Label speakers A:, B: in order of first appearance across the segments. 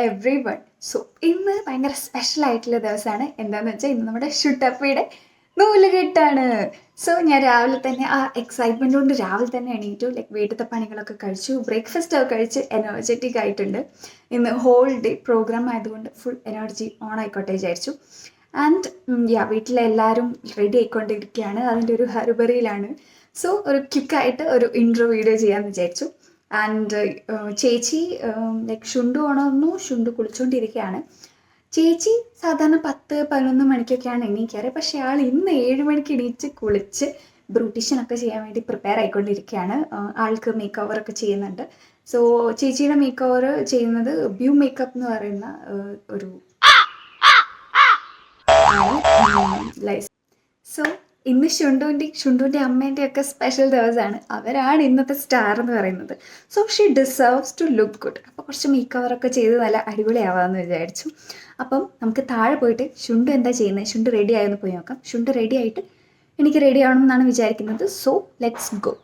A: Every one. So ഇന്ന് ഭയങ്കര special ആയിട്ടുള്ള ദിവസമാണ്. എന്താണെന്ന് വെച്ചാൽ ഇന്ന് നമ്മുടെ ഷുട്ടപ്പയുടെ നൂലുകെട്ടാണ്. സോ ഞാൻ രാവിലെ തന്നെ ആ എക്സൈറ്റ്മെൻറ്റ് കൊണ്ട് രാവിലെ തന്നെ എണീറ്റു. വീട്ടിലത്തെ പണികളൊക്കെ കഴിച്ചു, ബ്രേക്ക്ഫാസ്റ്റ് ഒക്കെ കഴിച്ച് എനർജറ്റിക് ആയിട്ടുണ്ട്. ഇന്ന് ഹോൾ ഡേ പ്രോഗ്രാം ആയതുകൊണ്ട് ഫുൾ എനർജി ഓൺ ആയിക്കോട്ടെ വിചാരിച്ചു. ആൻഡ് വീട്ടിലെല്ലാവരും റെഡി ആയിക്കൊണ്ടിരിക്കുകയാണ്, അതിൻ്റെ ഒരു ഹറിബറിയിലാണ്. സോ ഒരു ക്വിക്കായിട്ട് ഒരു ഇൻട്രോ വീഡിയോ ചെയ്യാമെന്ന് വിചാരിച്ചു. ആൻഡ് ചേച്ചി ഷുണ്ടു ഉണർന്നു, ഷുണ്ടു കുളിച്ചുകൊണ്ടിരിക്കുകയാണ്. ചേച്ചി സാധാരണ 10-11 മണിക്കൊക്കെയാണ് എണീക്കാറ്. പക്ഷേ ആൾ ഇന്ന് 7 മണിക്ക് എണീച്ച് കുളിച്ച് ബ്യൂട്ടീഷ്യനൊക്കെ ചെയ്യാൻ വേണ്ടി പ്രിപ്പയർ ആയിക്കൊണ്ടിരിക്കുകയാണ്. ആൾക്ക് മേക്ക് ഓവറൊക്കെ ചെയ്യുന്നുണ്ട്. സോ ചേച്ചിയുടെ മേക്ക് ഓവർ ചെയ്യുന്നത് ബ്യൂ മേക്കപ്പ് എന്ന് പറയുന്ന ഒരു സോ ഇന്ന് ഷുണ്ടുവിൻ്റെ അമ്മേൻ്റെ ഒക്കെ സ്പെഷ്യൽ ദിവസമാണ്. അവരാണ് ഇന്നത്തെ സ്റ്റാർ എന്ന് പറയുന്നത്. So she deserves to look good. അപ്പോൾ കുറച്ച് മേക്ക് ഓവറൊക്കെ ചെയ്ത് നല്ല അടിപൊളിയാവാമെന്ന് വിചാരിച്ചു. അപ്പം നമുക്ക് താഴെ പോയിട്ട് ഷുണ്ടു എന്താ ചെയ്യുന്നത്, ഷുണ്ടു റെഡി ആയെന്ന് പോയി നോക്കാം. ഷുണ്ടു റെഡി ആയിട്ട് എനിക്ക് റെഡി ആവണം എന്നാണ് വിചാരിക്കുന്നത്. So let's go.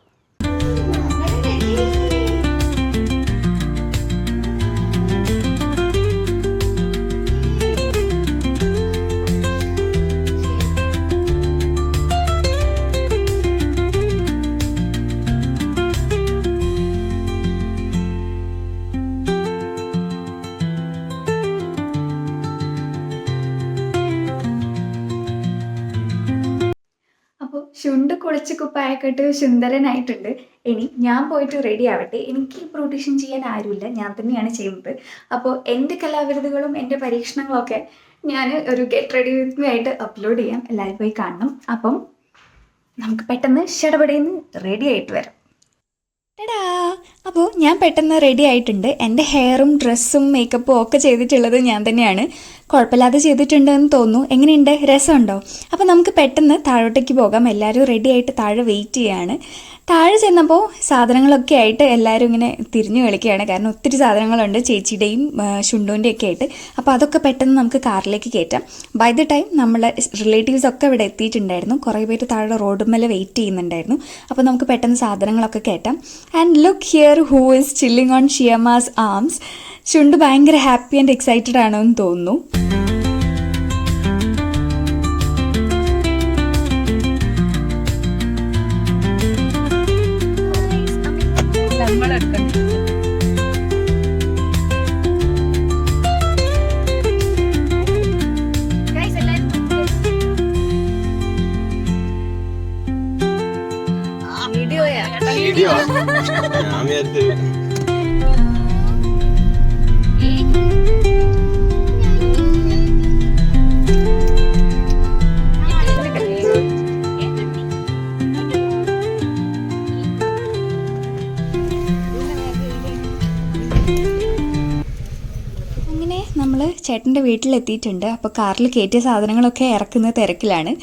A: അപ്പോൾ ഷുണ്ട് കുളിച്ച് കുപ്പായൊക്കെ ഇട്ട് സുന്ദരനായിട്ടുണ്ട്. ഇനി ഞാൻ പോയിട്ട് റെഡി ആവട്ടെ. എനിക്ക് ബ്യൂട്ടീഷ്യൻ ചെയ്യാൻ ആരുമില്ല, ഞാൻ തന്നെയാണ് ചെയ്യുന്നത്. അപ്പോൾ എൻ്റെ കലാവിരുതുകളും എൻ്റെ പരീക്ഷണങ്ങളൊക്കെ ഞാൻ ഒരു ഗെറ്റ് റെഡി വിത്ത് മീ ആയിട്ട് അപ്ലോഡ് ചെയ്യാം. എല്ലാവരും പോയി കാണണം. അപ്പം നമുക്ക് പെട്ടെന്ന് ഷടപടയിൽ റെഡി ആയിട്ട് വരാം. എടാ, അപ്പോൾ ഞാൻ പെട്ടെന്ന് റെഡി ആയിട്ടുണ്ട്. എൻ്റെ ഹെയറും ഡ്രസ്സും മേക്കപ്പും ഒക്കെ ചെയ്തിട്ടുള്ളത് ഞാൻ തന്നെയാണ്. കുഴപ്പമില്ലാതെ ചെയ്തിട്ടുണ്ടെന്ന് തോന്നുന്നു. എങ്ങനെയുണ്ട്, രസമുണ്ടോ? അപ്പോൾ നമുക്ക് പെട്ടെന്ന് താഴോട്ടേക്ക് പോകാം. എല്ലാവരും റെഡി ആയിട്ട് താഴെ വെയിറ്റ് ചെയ്യാണ്. താഴെ ചെന്നപ്പോൾ സാധനങ്ങളൊക്കെ ആയിട്ട് എല്ലാവരും ഇങ്ങനെ തിരിഞ്ഞു കളിക്കുകയാണ്. കാരണം ഒത്തിരി സാധനങ്ങളുണ്ട് ചേച്ചിയുടെയും ഷുണ്ടുവിൻ്റെ ഒക്കെ ആയിട്ട്. അപ്പോൾ അതൊക്കെ പെട്ടെന്ന് നമുക്ക് കാറിലേക്ക് കയറ്റാം. ബൈ ദ ടൈം നമ്മളെ റിലേറ്റീവ്സ് ഒക്കെ ഇവിടെ എത്തിയിട്ടുണ്ടായിരുന്നു. കുറേ പേര് താഴെ റോഡുമേലെ വെയിറ്റ് ചെയ്യുന്നുണ്ടായിരുന്നു. അപ്പോൾ നമുക്ക് പെട്ടെന്ന് സാധനങ്ങളൊക്കെ കയറ്റാം. And look here who is chilling on Shiyama's arms. ഷുണ്ടു ഭയങ്കര ഹാപ്പി ആൻഡ് എക്സൈറ്റഡ് ആണോ എന്ന് തോന്നുന്നു.
B: വീഡിയോ ഞാൻ വിചാരിച്ചു
A: അങ്ങനെ നമ്മൾ ചേട്ടൻ്റെ വീട്ടിലെത്തിയിട്ടുണ്ട്. അപ്പോൾ കാറിൽ കയറ്റിയ സാധനങ്ങളൊക്കെ ഇറക്കുന്ന തിരക്കിലാണ്.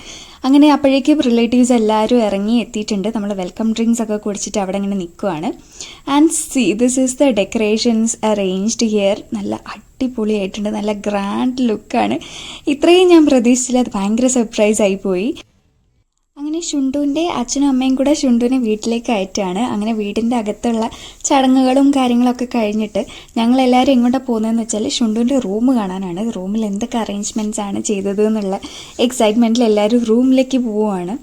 A: അങ്ങനെ അപ്പോഴേക്കും റിലേറ്റീവ്സ് എല്ലാവരും ഇറങ്ങി എത്തിയിട്ടുണ്ട്. നമ്മൾ വെൽക്കം ഡ്രിങ്ക്സ് ഒക്കെ കുടിച്ചിട്ട് അവിടെ ഇങ്ങനെ നിൽക്കുവാണ്. And see this is the decorations arranged here. നല്ല അടിപൊളിയായിട്ടുണ്ട്, നല്ല ഗ്രാൻഡ് ലുക്കാണ്. ഇത്രയും ഞാൻ പ്രതീക്ഷിച്ചില്ല. അത് ഭയങ്കര സർപ്രൈസ് ആയിപ്പോയി. അങ്ങനെ ഷുണ്ടുവിൻ്റെ അച്ഛനും അമ്മയും കൂടെ ഷുണ്ടുവിനെ വീട്ടിലേക്ക് അയറ്റാണ്. അങ്ങനെ വീടിൻ്റെ അകത്തുള്ള ചടങ്ങുകളും കാര്യങ്ങളൊക്കെ കഴിഞ്ഞിട്ട് ഞങ്ങളെല്ലാവരും എങ്ങോട്ടാണ് പോകുന്നതെന്ന് വെച്ചാൽ ഷുണ്ടുവിൻ്റെ റൂം കാണാനാണ്. റൂമിൽ എന്തൊക്കെ അറേഞ്ച്മെൻറ്റ്സ് ആണ് ചെയ്തത് എന്നുള്ള എക്സൈറ്റ്മെൻറ്റിൽ എല്ലാവരും റൂമിലേക്ക് പോവുകയാണ്.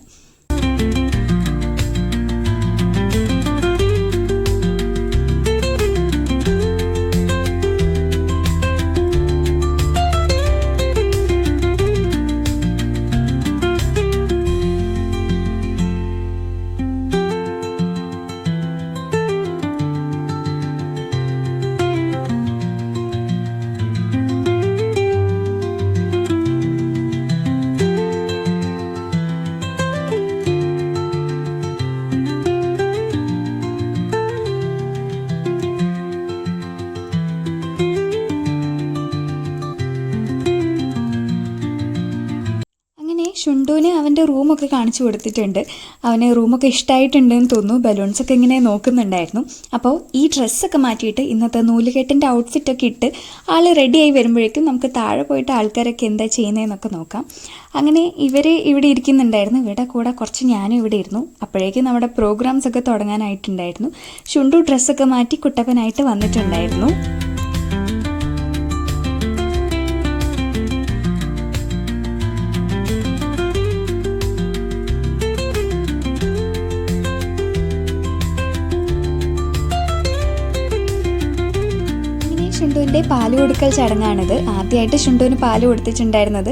A: ഷുണ്ടുവിന് അവൻ്റെ റൂമൊക്കെ കാണിച്ചു കൊടുത്തിട്ടുണ്ട്. അവന് റൂമൊക്കെ ഇഷ്ടമായിട്ടുണ്ടെന്ന് തോന്നുന്നു. ബലൂൺസൊക്കെ ഇങ്ങനെ നോക്കുന്നുണ്ടായിരുന്നു. അപ്പോൾ ഈ ഡ്രസ്സൊക്കെ മാറ്റിയിട്ട് ഇന്നത്തെ നൂലുകെട്ടിൻ്റെ ഔട്ട്ഫിറ്റൊക്കെ ഇട്ട് ആൾ റെഡിയായി വരുമ്പോഴേക്കും നമുക്ക് താഴെ പോയിട്ട് ആൾക്കാരൊക്കെ എന്താ ചെയ്യുന്നതെന്നൊക്കെ നോക്കാം. അങ്ങനെ ഇവർ ഇവിടെ ഇരിക്കുന്നുണ്ടായിരുന്നു. ഇവിടെ കൂടെ കുറച്ച് ഞാനും ഇവിടെ ഇരുന്നു. അപ്പോഴേക്കും നമ്മുടെ പ്രോഗ്രാംസൊക്കെ തുടങ്ങാനായിട്ടുണ്ടായിരുന്നു. ഷുണ്ടു ഡ്രസ്സൊക്കെ മാറ്റി കുട്ടപ്പനായിട്ട് വന്നിട്ടുണ്ടായിരുന്നു. ഷുണ്ടുവിൻ്റെ പാല് കൊടുക്കൽ ചടങ്ങാണിത്. ആദ്യമായിട്ട് ഷുണ്ടുവിന് പാല് കൊടുത്തിട്ടുണ്ടായിരുന്നത്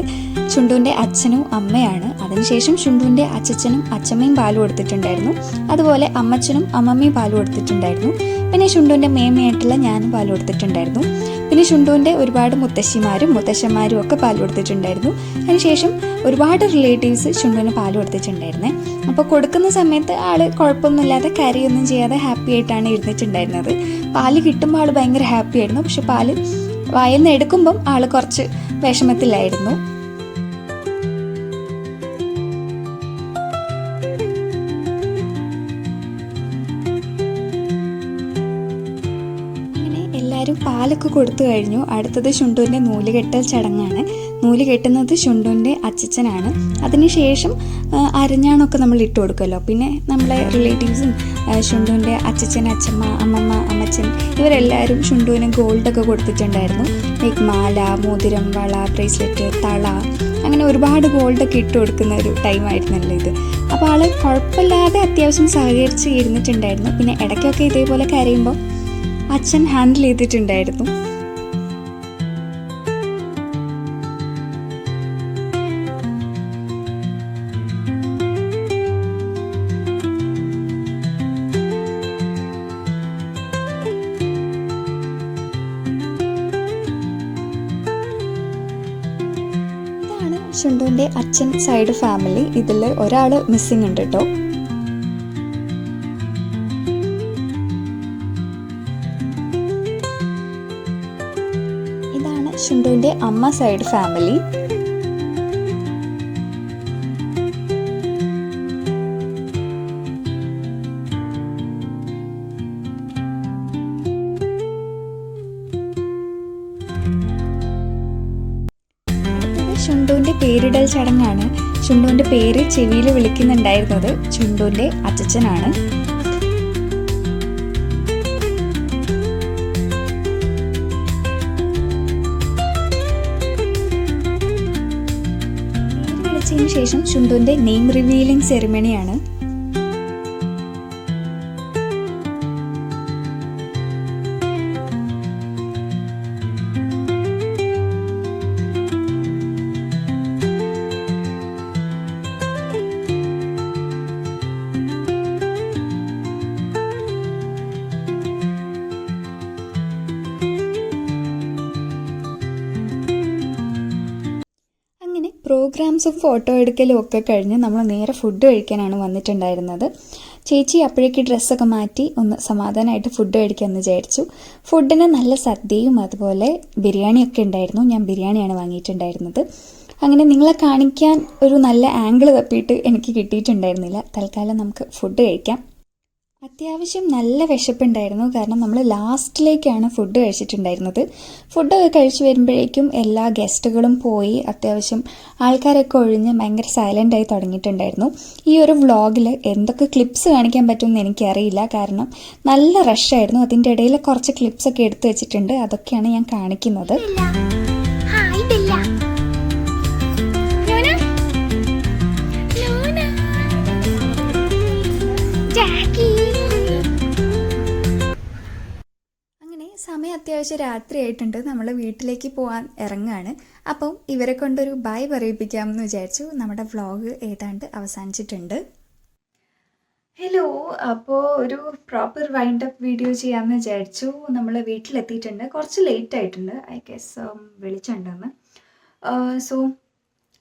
A: ഷുണ്ടുവിൻ്റെ അച്ഛനും അമ്മയാണ്. അതിനുശേഷം ഷുണ്ടുവിൻ്റെ അച്ഛനും അച്ഛമ്മയും പാല് കൊടുത്തിട്ടുണ്ടായിരുന്നു. അതുപോലെ അമ്മച്ചനും അമ്മമ്മയും പാല് കൊടുത്തിട്ടുണ്ടായിരുന്നു. പിന്നെ ഷുണ്ടുവിൻ്റെ മേമയായിട്ടുള്ള ഞാനും പാല് കൊടുത്തിട്ടുണ്ടായിരുന്നു. പിന്നെ ഷുണ്ടുവിൻ്റെ ഒരുപാട് മുത്തശ്ശിമാരും മുത്തശ്ശന്മാരും ഒക്കെ പാല് കൊടുത്തിട്ടുണ്ടായിരുന്നു. അതിനുശേഷം ഒരുപാട് റിലേറ്റീവ്സ് ഷുണ്ടുവിന് പാല് കൊടുത്തിട്ടുണ്ടായിരുന്നേ. അപ്പോൾ കൊടുക്കുന്ന സമയത്ത് ആൾ കുഴപ്പമൊന്നുമില്ലാതെ കരയൊന്നും ചെയ്യാതെ ഹാപ്പി ആയിട്ടാണ് ഇരുന്നിട്ടുണ്ടായിരുന്നത്. പാല് കിട്ടുമ്പോൾ ആൾ ഭയങ്കര ഹാപ്പി ആയിരുന്നു. പക്ഷെ പാല് വായിൽ നിന്ന് എടുക്കുമ്പം ആൾ കുറച്ച് വിഷമത്തിലായിരുന്നു. എല്ലാവരും പാലൊക്കെ കൊടുത്തു കഴിഞ്ഞു. അടുത്തത് ഷുണ്ടുവിൻ്റെ നൂലുകെട്ടൽ ചടങ്ങാണ്. നൂല് കെട്ടുന്നത് ഷുണ്ടുവിൻ്റെ അച്ഛനാണ്. അതിനുശേഷം അരഞ്ഞാണൊക്കെ നമ്മൾ ഇട്ട് കൊടുക്കുമല്ലോ. പിന്നെ നമ്മളെ റിലേറ്റീവ്സും ഷുണ്ടുവിൻ്റെ അച്ഛൻ അച്ഛമ്മ അമ്മമ്മ അമ്മച്ചൻ ഇവരെല്ലാവരും ഷുണ്ടുവിന് ഗോൾഡൊക്കെ കൊടുത്തിട്ടുണ്ടായിരുന്നു. ലൈക്ക് മാല, മോതിരം, വള, ബ്രേസ്ലെറ്റ്, തള, അങ്ങനെ ഒരുപാട് ഗോൾഡൊക്കെ ഇട്ട് കൊടുക്കുന്ന ഒരു ടൈമായിരുന്നല്ലോ ഇത്. അപ്പോൾ ആൾ കുഴപ്പമില്ലാതെ അത്യാവശ്യം സഹകരിച്ച് ഇരുന്നിട്ടുണ്ടായിരുന്നു. പിന്നെ ഇടയ്ക്കൊക്കെ ഇതേപോലെ കരയുമ്പോൾ അച്ഛൻ ഹാൻഡിൽ ചെയ്തിട്ടുണ്ടായിരുന്നു. ഇതാണ് ഷുണ്ടുവിൻ്റെ അച്ഛൻ സൈഡ് ഫാമിലി. ഇതിൽ ഒരാൾ മിസ്സിങ് ഉണ്ട് കേട്ടോ. ഷുണ്ടുവിൻ്റെ അമ്മ സൈഡ് ഫാമിലി. ഷുണ്ടുവിൻ്റെ പേരിടൽ ചടങ്ങാണ്. ഷുണ്ടുവിൻ്റെ പേര് ചെവിയിൽ വിളിക്കുന്നുണ്ടായിരുന്നത് ഷുണ്ടുവിൻ്റെ അച്ഛനാണ്. ശേഷം ഷുണ്ടുവിൻ്റെ നെയിം റിവീലിംഗ് സെറിമണിയാണ്. പ്രോഗ്രാംസും ഫോട്ടോ എടുക്കലും ഒക്കെ കഴിഞ്ഞ് നമ്മൾ നേരെ ഫുഡ് കഴിക്കാനാണ് വന്നിട്ടുണ്ടായിരുന്നത്. ചേച്ചി അപ്പോഴേക്ക് ഡ്രസ്സൊക്കെ മാറ്റി ഒന്ന് സമാധാനമായിട്ട് ഫുഡ് കഴിക്കാമെന്ന് വിചാരിച്ചു. ഫുഡിന് നല്ല സദ്യയും അതുപോലെ ബിരിയാണിയൊക്കെ ഉണ്ടായിരുന്നു. ഞാൻ ബിരിയാണിയാണ് വാങ്ങിയിട്ടുണ്ടായിരുന്നത്. അങ്ങനെ നിങ്ങളെ കാണിക്കാൻ ഒരു നല്ല ആംഗിൾ തപ്പിയിട്ട് എനിക്ക് കിട്ടിയിട്ടുണ്ടായിരുന്നില്ല. തൽക്കാലം നമുക്ക് ഫുഡ് കഴിക്കാം. അത്യാവശ്യം നല്ല വിശപ്പുണ്ടായിരുന്നു. കാരണം നമ്മൾ ലാസ്റ്റിലേക്കാണ് ഫുഡ് കഴിച്ചിട്ടുണ്ടായിരുന്നത്. ഫുഡൊക്കെ കഴിച്ച് വരുമ്പോഴേക്കും എല്ലാ ഗസ്റ്റുകളും പോയി അത്യാവശ്യം ആൾക്കാരൊക്കെ ഒഴിഞ്ഞ് ഭയങ്കര സൈലൻ്റായി തുടങ്ങിയിട്ടുണ്ടായിരുന്നു. ഈ ഒരു വ്ളോഗിൽ എന്തൊക്കെ ക്ലിപ്സ് കാണിക്കാൻ പറ്റുമെന്ന് എനിക്കറിയില്ല. കാരണം നല്ല റഷായിരുന്നു. അതിൻ്റെ ഇടയിൽ കുറച്ച് ക്ലിപ്സൊക്കെ എടുത്തു വെച്ചിട്ടുണ്ട്. അതൊക്കെയാണ് ഞാൻ കാണിക്കുന്നത്. സമയം അത്യാവശ്യം രാത്രിയായിട്ടുണ്ട്. നമ്മൾ വീട്ടിലേക്ക് പോകാൻ ഇറങ്ങുകയാണ്. അപ്പം ഇവരെ കൊണ്ടൊരു ബൈ പറയിപ്പിക്കാമെന്ന് വിചാരിച്ചു. നമ്മുടെ വ്ളോഗ് ഏതാണ്ട് അവസാനിച്ചിട്ടുണ്ട്. ഹലോ, അപ്പോൾ ഒരു പ്രോപ്പർ വൈൻഡ് അപ്പ് വീഡിയോ ചെയ്യാമെന്ന് വിചാരിച്ചു. നമ്മൾ വീട്ടിലെത്തിയിട്ടുണ്ട്. കുറച്ച് ലേറ്റ് ആയിട്ടുണ്ട്. ഐ ഗെസ് വിളിച്ചിട്ടുണ്ടെന്ന്. സോ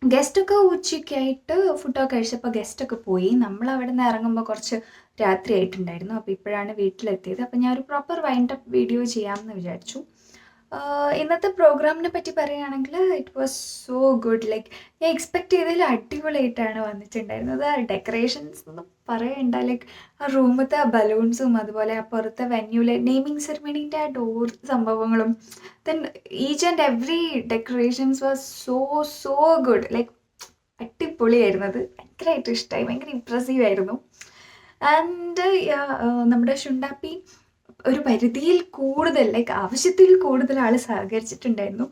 A: ഗസ്റ്റൊക്കെ ഉച്ചയ്ക്കായിട്ട് ഫുഡൊക്കെ കഴിച്ചപ്പോൾ ഗസ്റ്റൊക്കെ പോയി. നമ്മൾ അവിടെ നിന്ന് ഇറങ്ങുമ്പോൾ കുറച്ച് രാത്രി ആയിട്ടുണ്ടായിരുന്നു. അപ്പോൾ ഇപ്പോഴാണ് വീട്ടിലെത്തിയത്. അപ്പോൾ ഞാൻ ഒരു പ്രോപ്പർ വൈൻഡ് അപ്പ് വീഡിയോ ചെയ്യാമെന്ന് വിചാരിച്ചു. ഇന്നത്തെ പ്രോഗ്രാമിനെ പറ്റി പറയുകയാണെങ്കിൽ it was so good. Like ഞാൻ എക്സ്പെക്റ്റ് ചെയ്തതിൽ അടിപൊളിയായിട്ടാണ് വന്നിട്ടുണ്ടായിരുന്നത്. ആ ഡെക്കറേഷൻസ് ഒന്നും പറയണ്ട. ലൈക്ക് ആ റൂമത്തെ ആ ബലൂൺസും അതുപോലെ ആ പുറത്തെ വെന്യൂലെ നെയിമിങ് സെറിമണീൻ്റെ ആ ഡോർ സംഭവങ്ങളും then each and every decorations was so good. Like അടിപൊളിയായിരുന്നത്. ഭയങ്കരമായിട്ട് ഇഷ്ടമായി. ഭയങ്കര ഇംപ്രസീവ് ആയിരുന്നു. ആൻഡ് നമ്മുടെ ഷുണ്ടാപ്പി ഒരു പരിധിയിൽ കൂടുതൽ ലൈക്ക് ആവശ്യത്തിൽ കൂടുതൽ ആൾ സഹകരിച്ചിട്ടുണ്ടായിരുന്നു.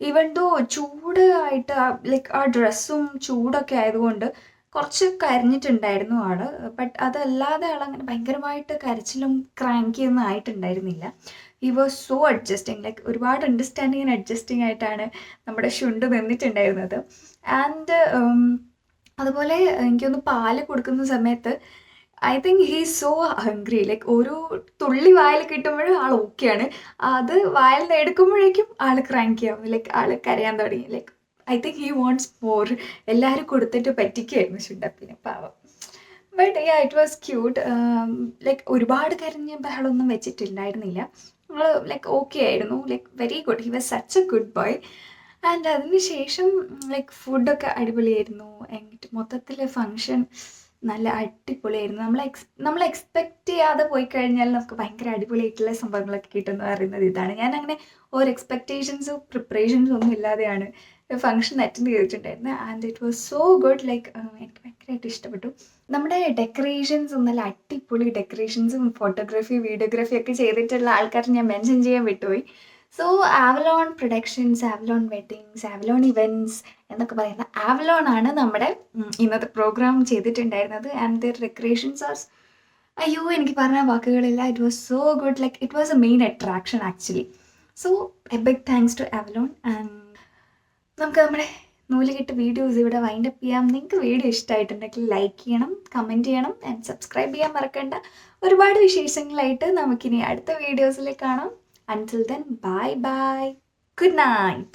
A: ഈവൻ ദോ ചൂടായിട്ട് ലൈക്ക് ആ ഡ്രസ്സും ചൂടൊക്കെ ആയതുകൊണ്ട് കുറച്ച് കരഞ്ഞിട്ടുണ്ടായിരുന്നു ആൾ. ബട്ട് അതല്ലാതെ ആളങ്ങനെ ഭയങ്കരമായിട്ട് കരച്ചിലും ക്രാങ്കിയൊന്നും ആയിട്ടുണ്ടായിരുന്നില്ല. He was so adjusting, like ഒരുപാട് അണ്ടർസ്റ്റാൻഡിങ് ആൻഡ് അഡ്ജസ്റ്റിംഗ് ആയിട്ടാണ് നമ്മുടെ ഷുണ്ട് നിന്നിട്ടുണ്ടായിരുന്നത്. ആൻഡ് അതുപോലെ എനിക്കൊന്ന് പാല് കൊടുക്കുന്ന സമയത്ത് I think he so hungry, like ഒരു തുള്ളി വായിൽ കിട്ടുമ്പോഴും ആൾ ഓക്കെയാണ്, അത് വായിൽ നിന്ന് എടുക്കുമ്പോഴേക്കും ആൾ ക്രാങ്കി ആവും, ലൈക്ക് ആൾ കരയാൻ തുടങ്ങി. Like I think he wants more. എല്ലാവരും കൊടുത്തിട്ട് പറ്റിക്കുമായിരുന്നു ഷുണ്ടപ്പിനെ, പാവം. But it was cute. Like ഒരുപാട് കരഞ്ഞ ബഹളമൊന്നും വെച്ചിട്ടുണ്ടായിരുന്നില്ല. നമ്മൾ ലൈക്ക് ഓക്കെ ആയിരുന്നു, like very good. He was such A good boy. And അതിന് ശേഷം ലൈക്ക് ഫുഡൊക്കെ അടിപൊളിയായിരുന്നു. എന്നിട്ട് മൊത്തത്തിൽ ഫങ്ഷൻ നല്ല അടിപൊളിയായിരുന്നു. നമ്മൾ എക്സ്പെക്റ്റ് ചെയ്യാതെ പോയി കഴിഞ്ഞാൽ നമുക്ക് ഭയങ്കര അടിപൊളിയായിട്ടുള്ള സംഭവങ്ങളൊക്കെ കിട്ടുമെന്ന് പറയുന്നത് ഇതാണ്. ഞാൻ അങ്ങനെ ഒരു എക്സ്പെക്റ്റേഷൻസോ പ്രിപ്പറേഷൻസോ ഒന്നും ഇല്ലാതെയാണ് ഫങ്ഷൻ അറ്റൻഡ് ചെയ്തിട്ടുണ്ടായിരുന്നത്. And it was so good. Like എനിക്ക് ഭയങ്കരമായിട്ട് ഇഷ്ടപ്പെട്ടു. നമ്മുടെ ഡെക്കറേഷൻസും നല്ല അടിപൊളി ഡെക്കറേഷൻസും ഫോട്ടോഗ്രാഫി വീഡിയോഗ്രാഫി ഒക്കെ ചെയ്തിട്ടുള്ള ആൾക്കാർ ഞാൻ മെൻഷൻ ചെയ്യാൻ വിട്ടുപോയി. സോ ആവലോൺ പ്രൊഡക്ഷൻസ്, ആവലോൺ വെഡ്ഡിങ്സ്, ആവലോൺ ഇവൻറ്റ്സ് എന്നൊക്കെ പറയുന്ന ആവലോൺ ആണ് നമ്മുടെ ഇന്നത്തെ പ്രോഗ്രാം ചെയ്തിട്ടുണ്ടായിരുന്നത്. ആൻഡ് ദർ ഡെക്കറേഷൻസ് ആർ, അയ്യോ എനിക്ക് പറഞ്ഞ വാക്കുകളില്ല. It was so good. Like it was a main attraction actually. So a big thanks to Avalon. And നമുക്ക് നമ്മുടെ നൂലുകെട്ട് വീഡിയോസ് ഇവിടെ വൈൻഡപ്പ് ചെയ്യാം. നിങ്ങൾക്ക് വീഡിയോ ഇഷ്ടമായിട്ടുണ്ടെങ്കിൽ ലൈക്ക് ചെയ്യണം, കമൻറ്റ് ചെയ്യണം ആൻഡ് സബ്സ്ക്രൈബ് ചെയ്യാൻ മറക്കണ്ട. ഒരുപാട് വിശേഷങ്ങളായിട്ട് നമുക്കിനി അടുത്ത വീഡിയോസിൽ കാണാം. Until then, bye bye. Good night.